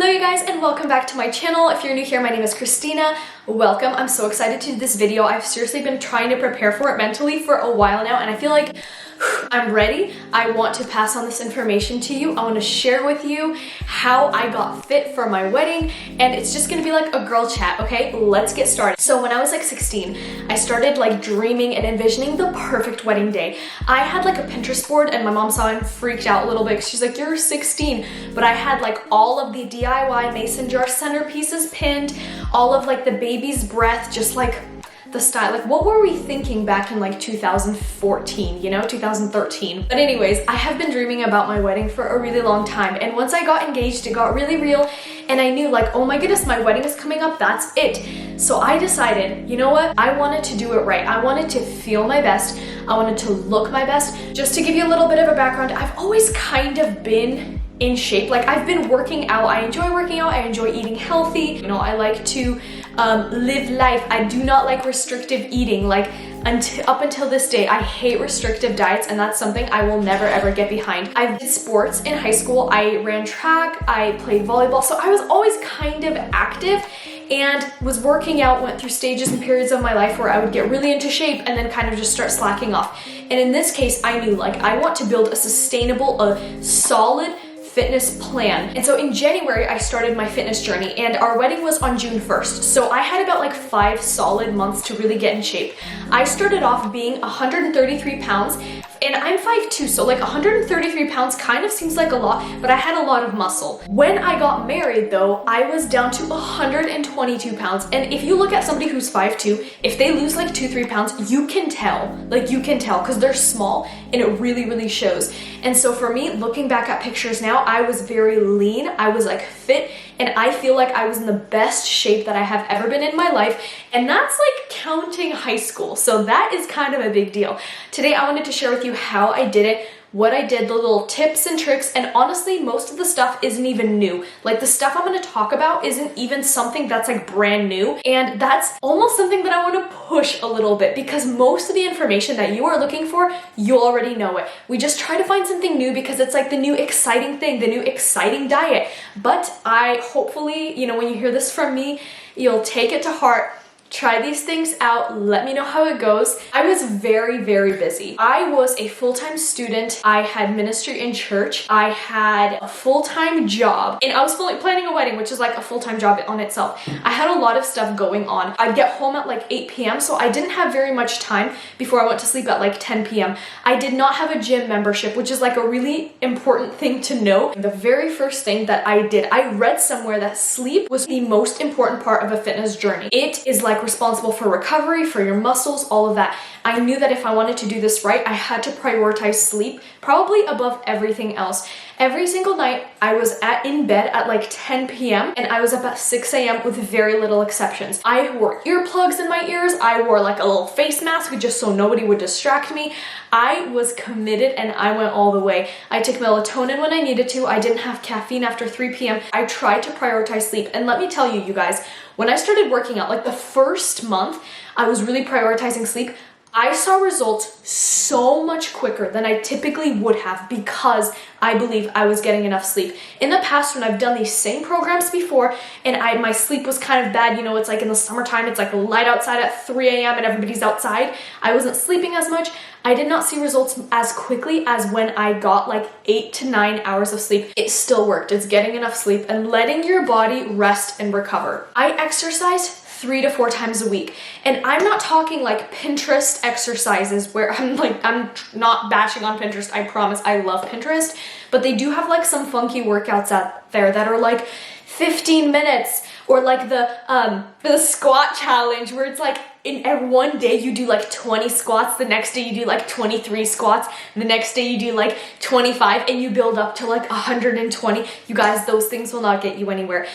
Hello you guys and welcome back to my channel. If you're new here, my name is Christina. Welcome. I'm so excited to do this video. I've seriously been trying to prepare for it mentally for a while now and I feel like I'm ready. I want to pass on this information to you. I want to share with you how I got fit for my wedding and it's just gonna be like a girl chat, okay? Let's get started. So when I was like 16, I started like dreaming and envisioning the perfect wedding day. I had like a Pinterest board and my mom saw it and freaked out a little bit. She's like, you're 16. But I had like all of the DIY mason jar centerpieces pinned, all of like the baby's breath, just like the style. Like what were we thinking back in like 2014, you know, 2013? But anyways, I have been dreaming about my wedding for a really long time. And once I got engaged, it got really real. And I knew like, oh my goodness, my wedding is coming up, that's it. So I decided, you know what? I wanted to do it right. I wanted to feel my best. I wanted to look my best. Just to give you a little bit of a background, I've always kind of been in shape. Like I've been working out. I enjoy working out. I enjoy eating healthy. You know, I like to live life. I do not like restrictive eating. Like up until this day, I hate restrictive diets and that's something I will never ever get behind. I did sports in high school. I ran track. I played volleyball. So I was always kind of active and was working out, went through stages and periods of my life where I would get really into shape and then kind of just start slacking off. And in this case, I knew like I want to build a sustainable, solid fitness plan. And so in January, I started my fitness journey and our wedding was on June 1st. So I had about like 5 solid months to really get in shape. I started off being 133 pounds and I'm 5'2", so like 133 pounds kind of seems like a lot, but I had a lot of muscle. When I got married though, I was down to 122 pounds. And if you look at somebody who's 5'2", if they lose like 2-3 pounds, you can tell, because they're small and it really, really shows. And so for me, looking back at pictures now, I was very lean, I was like fit, and I feel like I was in the best shape that I have ever been in my life. And that's like counting high school. So that is kind of a big deal. Today, I wanted to share with you how I did it, what I did, the little tips and tricks, and honestly, most of the stuff isn't even new. Like the stuff I'm gonna talk about isn't even something that's like brand new, and that's almost something that I wanna push a little bit because most of the information that you are looking for, you already know it. We just try to find something new because it's like the new exciting thing, the new exciting diet. But I hopefully, you know, when you hear this from me, you'll take it to heart. Try these things out. Let me know how it goes. I was very, very busy. I was a full-time student. I had ministry in church. I had a full-time job and I was fully planning a wedding, which is like a full-time job on itself. I had a lot of stuff going on. I'd get home at like 8 p.m. so I didn't have very much time before I went to sleep at like 10 p.m. I did not have a gym membership, which is like a really important thing to know. The very first thing that I did, I read somewhere that sleep was the most important part of a fitness journey. It is like responsible for recovery, for your muscles, all of that. I knew that if I wanted to do this right, I had to prioritize sleep, probably above everything else. Every single night, I was in bed at like 10 p.m. and I was up at 6 a.m. with very little exceptions. I wore earplugs in my ears. I wore like a little face mask just so nobody would distract me. I was committed and I went all the way. I took melatonin when I needed to. I didn't have caffeine after 3 p.m. I tried to prioritize sleep. And let me tell you, you guys, when I started working out, like the first month, I was really prioritizing sleep. I saw results so much quicker than I typically would have because I believe I was getting enough sleep. In the past, when I've done these same programs before and my sleep was kind of bad, you know, it's like in the summertime, it's like light outside at 3 a.m. and everybody's outside. I wasn't sleeping as much. I did not see results as quickly as when I got like 8 to 9 hours of sleep. It still worked. It's getting enough sleep and letting your body rest and recover. I exercised 3 to 4 times a week. And I'm not talking like Pinterest exercises where I'm not bashing on Pinterest. I promise I love Pinterest, but they do have like some funky workouts out there that are like 15 minutes or like the squat challenge where it's like in one day you do like 20 squats, the next day you do like 23 squats, the next day you do like 25 and you build up to like 120. You guys, those things will not get you anywhere.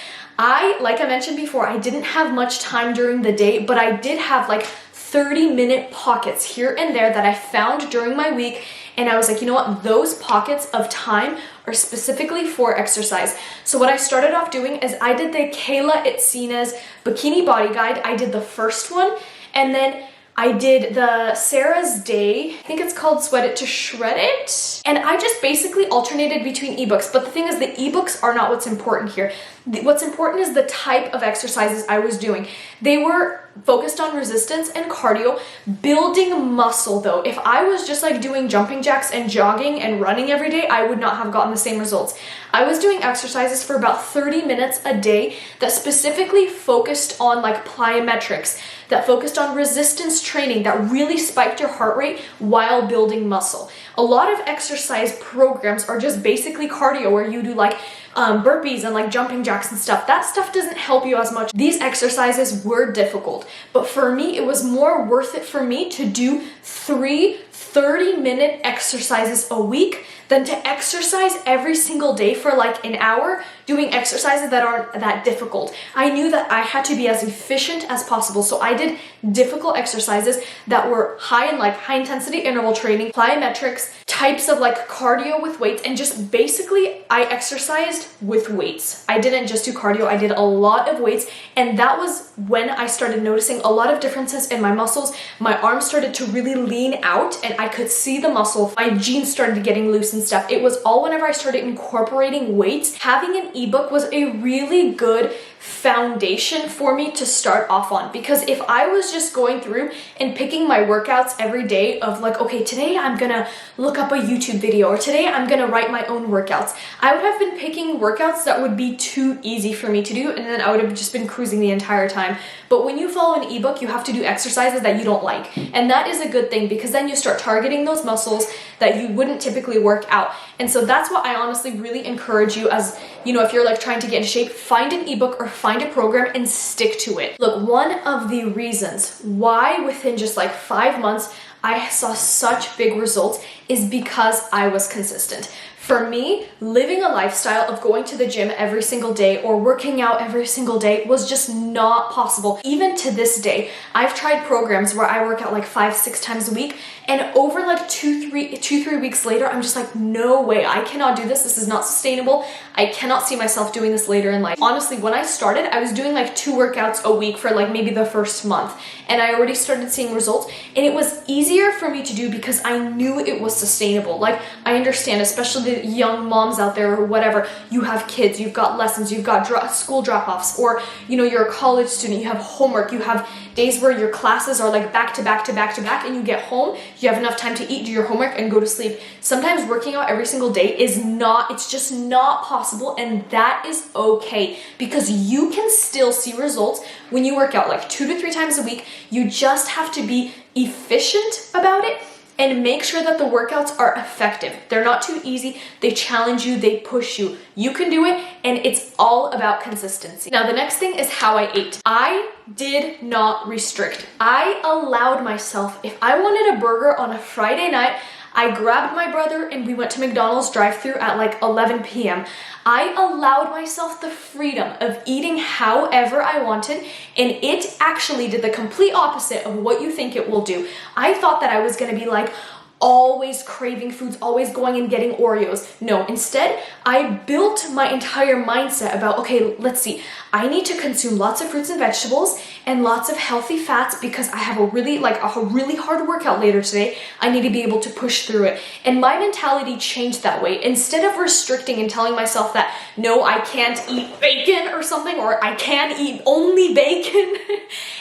Like I mentioned before, I didn't have much time during the day, but I did have like 30-minute pockets here and there that I found during my week. And I was like, you know what? Those pockets of time are specifically for exercise. So what I started off doing is I did the Kayla Itsina's Bikini Body Guide. I did the first one. And then I did the Sarah's Day, I think it's called Sweat It to Shred It. And I just basically alternated between ebooks. But the thing is, the ebooks are not what's important here. What's important is the type of exercises I was doing. They were focused on resistance and cardio, building muscle though. If I was just like doing jumping jacks and jogging and running every day, I would not have gotten the same results. I was doing exercises for about 30 minutes a day that specifically focused on like plyometrics, that focused on resistance training, that really spiked your heart rate while building muscle. A lot of exercise programs are just basically cardio where you do like burpees and like jumping jacks and stuff. That stuff doesn't help you as much. These exercises were difficult, but for me, it was more worth it for me to do 3 30-minute exercises a week than to exercise every single day for like an hour doing exercises that aren't that difficult. I knew that I had to be as efficient as possible, so I did difficult exercises that were high in like high intensity interval training, plyometrics, types of like cardio with weights, and just basically I exercised with weights. I didn't just do cardio, I did a lot of weights, and that was when I started noticing a lot of differences in my muscles. My arms started to really lean out and I could see the muscle. My jeans started getting loose and stuff. It was all whenever I started incorporating weights. Having an ebook was a really good foundation for me to start off on, because if I was just going through and picking my workouts every day of like, okay, today I'm gonna look up a YouTube video, or today I'm gonna write my own workouts, I would have been picking workouts that would be too easy for me to do, and then I would have just been cruising the entire time. But when you follow an ebook, you have to do exercises that you don't like, and that is a good thing, because then you start targeting those muscles that you wouldn't typically work out. And so that's what I honestly really encourage you, as you know, if you're like trying to get in shape, find an ebook or find a program and stick to it. Look, one of the reasons why within just like 5 months I saw such big results is because I was consistent. For me, living a lifestyle of going to the gym every single day or working out every single day was just not possible. Even to this day, I've tried programs where I work out like 5-6 times a week, and over like 2-3 weeks later, I'm just like, no way, I cannot do this. This is not sustainable. I cannot see myself doing this later in life. Honestly, when I started, I was doing like 2 workouts a week for like maybe the first month, and I already started seeing results, and it was easier for me to do because I knew it was sustainable. Like, I understand, especially the young moms out there or whatever, you have kids, you've got lessons, you've got school drop-offs, or you know, you're a college student, you have homework, you have days where your classes are like back to back to back to back, and you get home, you have enough time to eat, do your homework, and go to sleep. Sometimes working out every single day is not, it's just not possible, and that is okay, because you can still see results when you work out like 2 to 3 times a week. You just have to be efficient about it and make sure that the workouts are effective. They're not too easy. They challenge you, they push you. You can do it, and it's all about consistency. Now, the next thing is how I ate. I did not restrict. I allowed myself, if I wanted a burger on a Friday night, I grabbed my brother and we went to McDonald's drive-thru at like 11 p.m. I allowed myself the freedom of eating however I wanted, and it actually did the complete opposite of what you think it will do. I thought that I was gonna be like, always craving foods, always going and getting Oreos. No, instead, I built my entire mindset about, okay, let's see, I need to consume lots of fruits and vegetables and lots of healthy fats because I have a really hard workout later today. I need to be able to push through it. And my mentality changed that way. Instead of restricting and telling myself that, no, I can't eat bacon or something, or I can eat only bacon,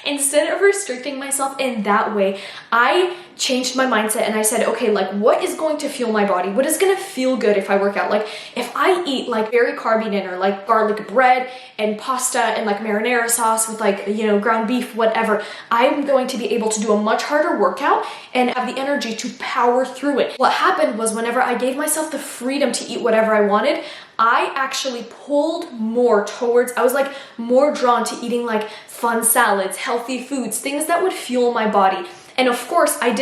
instead of restricting myself in that way, I changed my mindset and I said, okay, like, what is going to fuel my body? What is going to feel good if I work out? Like, if I eat like very carby dinner, like garlic bread and pasta and like marinara sauce with like, you know, ground beef, whatever, I'm going to be able to do a much harder workout and have the energy to power through it. What happened was, whenever I gave myself the freedom to eat whatever I wanted, I actually pulled more towards, I was like more drawn to eating like fun salads, healthy foods, things that would fuel my body. And of course, I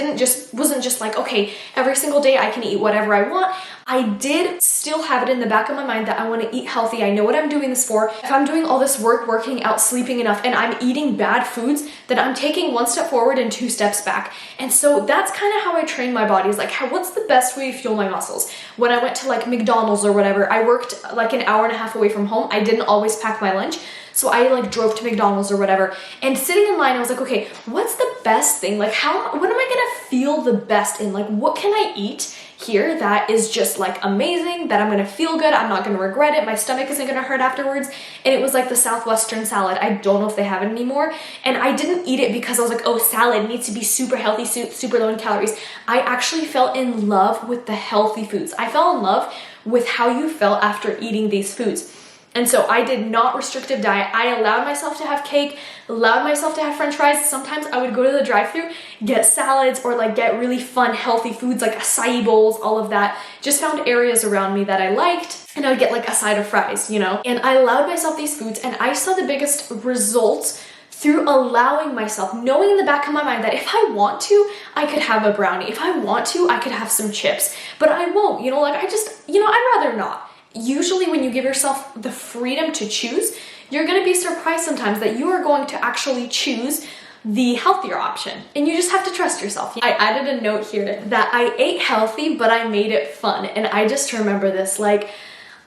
wasn't just like, okay, every single day I can eat whatever I want. I did still have it in the back of my mind that I want to eat healthy. I know what I'm doing this for. If I'm doing all this work, working out, sleeping enough, and I'm eating bad foods, then I'm taking 1 step forward and 2 steps back. And so that's kind of how I train my body, is like, what's the best way to fuel my muscles? When I went to like McDonald's or whatever, I worked like an hour and a half away from home. I didn't always pack my lunch. So I like drove to McDonald's or whatever, and sitting in line, I was like, okay, what's the best thing? Like what am I gonna feel the best in? Like what can I eat here that is just like amazing, that I'm gonna feel good, I'm not gonna regret it, my stomach isn't gonna hurt afterwards. And it was like the Southwestern salad. I don't know if they have it anymore. And I didn't eat it because I was like, oh, salad needs to be super healthy, super low in calories. I actually fell in love with the healthy foods. I fell in love with how you felt after eating these foods. And so I did not restrictive diet. I allowed myself to have cake, allowed myself to have french fries. Sometimes I would go to the drive-thru, get salads, or like get really fun, healthy foods like acai bowls, all of that. Just found areas around me that I liked, and I would get like a side of fries, you know? And I allowed myself these foods, and I saw the biggest results through allowing myself, knowing in the back of my mind that if I want to, I could have a brownie. If I want to, I could have some chips, but I won't, you know, like I'd rather not. Usually when you give yourself the freedom to choose, you're gonna be surprised sometimes that you are going to actually choose the healthier option, and you just have to trust yourself. I added a note here that I ate healthy, but I made it fun, and I just remember this, like,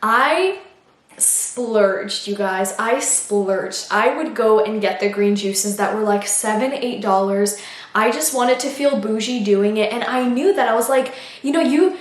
I splurged, you guys. I splurged. I would go and get the green juices that were like $7, $8. I just wanted to feel bougie doing it, and I knew that I was like, you know, you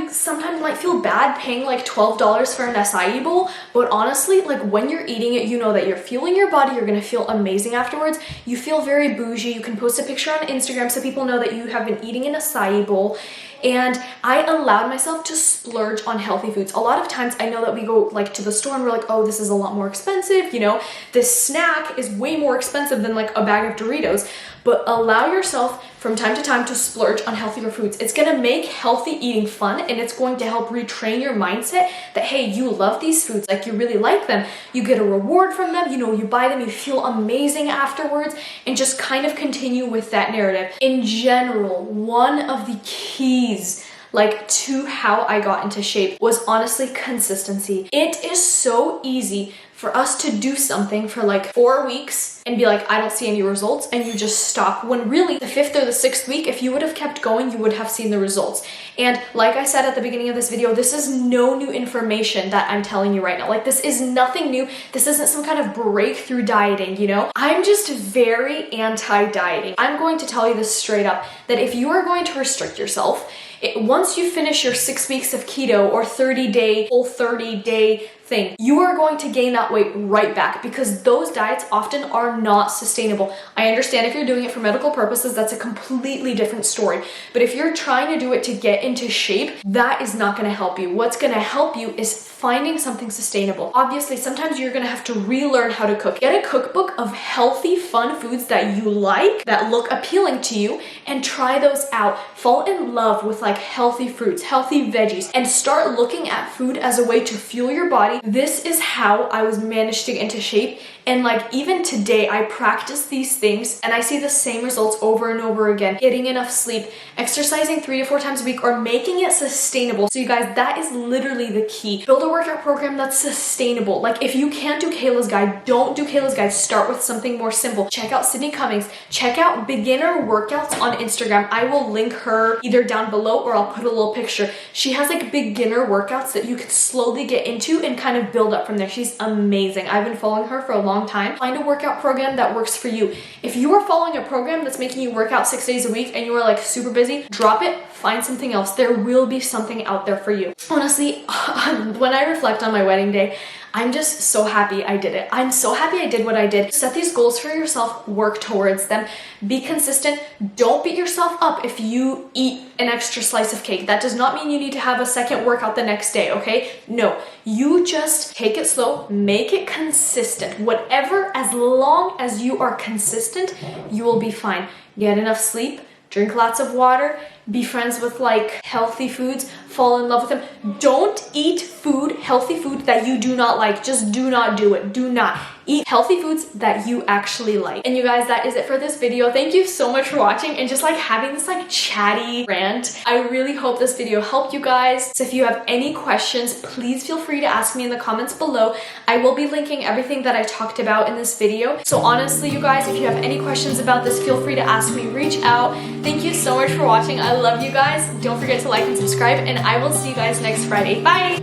sometimes might feel bad paying like $12 for an acai bowl, but honestly, like when you're eating it, you know that you're fueling your body, you're gonna feel amazing afterwards. You feel very bougie. You can post a picture on Instagram so people know that you have been eating an acai bowl. And I allowed myself to splurge on healthy foods. A lot of times I know that we go like to the store and we're like, oh, this is a lot more expensive, you know, this snack is way more expensive than like a bag of Doritos. But allow yourself from time to time to splurge on healthier foods. It's gonna make healthy eating fun, and it's going to help retrain your mindset that, hey, you love these foods, like you really like them. You get a reward from them, you know, you buy them, you feel amazing afterwards, and just kind of continue with that narrative. In general, one of the keys like to how I got into shape was honestly consistency. It is so easy for us to do something for like 4 weeks and be like, I don't see any results, and you just stop, when really the 5th or the 6th week, if you would have kept going, you would have seen the results. And like I said at the beginning of this video, this is no new information that I'm telling you right now. Like, this is nothing new. This isn't some kind of breakthrough dieting, you know? I'm just very anti-dieting. I'm going to tell you this straight up, that if you are going to restrict yourself, once you finish your 6 weeks of keto or 30-day, full 30-day thing, you are going to gain that weight right back, because those diets often are not sustainable. I understand if you're doing it for medical purposes, that's a completely different story. But if you're trying to do it to get into shape, that is not going to help you. What's going to help you is finding something sustainable. Obviously, sometimes you're going to have to relearn how to cook. Get a cookbook of healthy, fun foods that you like, that look appealing to you, and try those out. Fall in love with like healthy fruits, healthy veggies, and start looking at food as a way to fuel your body. This is how I was managed to get into shape. And like even today, I practice these things and I see the same results over and over again. Getting enough sleep, exercising 3 to 4 times a week, or making it sustainable. So you guys, that is literally the key. Build a workout program that's sustainable. Like if you can't do Kayla's Guide, don't do Kayla's Guide. Start with something more simple. Check out Sydney Cummings. Check out beginner workouts on Instagram. I will link her either down below or I'll put a little picture. She has like beginner workouts that you could slowly get into and kind of build up from there. She's amazing. I've been following her for a long time. Find a workout program that works for you. If you are following a program that's making you work out 6 days a week and you are like super busy, drop it, find something else. There will be something out there for you. Honestly, when I reflect on my wedding day, I'm just so happy I did it. I'm so happy I did what I did. Set these goals for yourself, work towards them, be consistent. Don't beat yourself up if you eat an extra slice of cake. That does not mean you need to have a second workout the next day, okay? No, you just take it slow, make it consistent. Whatever, as long as you are consistent, you will be fine. Get enough sleep, drink lots of water, be friends with like healthy foods, fall in love with them. Don't eat food, healthy food that you do not like. Just do not do it. Do not. Eat healthy foods that you actually like. And you guys, that is it for this video. Thank you so much for watching and just like having this like chatty rant. I really hope this video helped you guys. So if you have any questions, please feel free to ask me in the comments below. I will be linking everything that I talked about in this video. So honestly, you guys, if you have any questions about this, feel free to ask me, reach out. Thank you so much for watching. I love you guys. Don't forget to like and subscribe, and I will see you guys next Friday. Bye!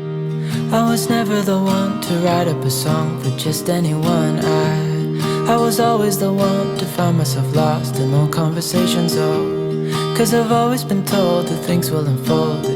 I was never the one to write up a song for just anyone. I was always the one to find myself lost in long conversations. Oh, 'cause I've always been told that things will unfold